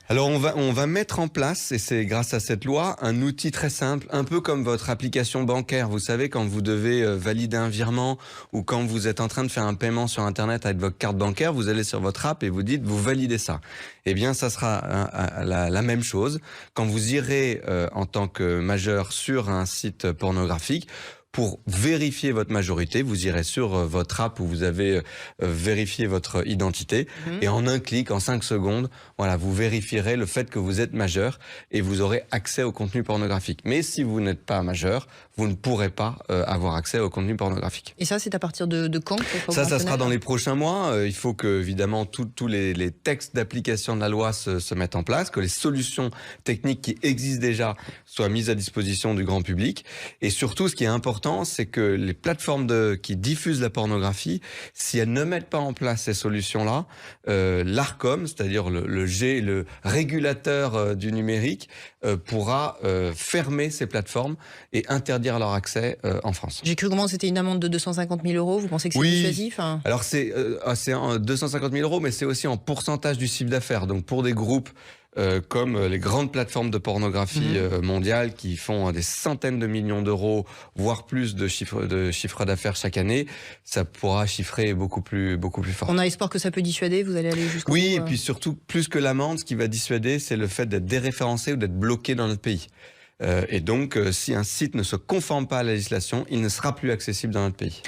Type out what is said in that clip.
Alors on va mettre en place, et c'est grâce à cette loi, un outil très simple, un peu comme votre application bancaire. Vous savez, quand vous devez valider un virement ou quand vous êtes en train de faire un paiement sur Internet avec votre carte bancaire, vous allez sur votre app et vous dites vous validez ça. Eh bien, ça sera la même chose. Quand vous irez en tant que majeur sur un site pornographique, pour vérifier votre majorité, vous irez sur votre app où vous avez vérifié votre identité et en un clic, en 5 secondes, voilà, vous vérifierez le fait que vous êtes majeur et vous aurez accès au contenu pornographique. Mais si vous n'êtes pas majeur, vous ne pourrez pas avoir accès au contenu pornographique. Et ça, c'est à partir de quand? Ça sera dans les prochains mois. Il faut que, évidemment, tous les textes d'application de la loi se mettent en place, que les solutions techniques qui existent déjà soient mises à disposition du grand public. Et surtout, ce qui est important, c'est que les plateformes qui diffusent la pornographie, si elles ne mettent pas en place ces solutions-là, l'Arcom, c'est-à-dire le régulateur du numérique, pourra fermer ces plateformes et interdire leur accès en France. J'ai cru comprendre que c'était une amende de 250 000 €. Vous pensez que c'est dissuasif? Alors c'est 250 000 €, mais c'est aussi en pourcentage du chiffre d'affaires. Donc pour des groupes comme les grandes plateformes de pornographie mondiales qui font des centaines de millions d'euros, voire plus de chiffre d'affaires chaque année, ça pourra chiffrer beaucoup plus fort. On a espoir que ça peut dissuader, vous allez aller jusqu'au bout. Oui, et puis surtout, plus que l'amende, ce qui va dissuader, c'est le fait d'être déréférencé ou d'être bloqué dans notre pays. Et donc, si un site ne se conforme pas à la législation, il ne sera plus accessible dans notre pays.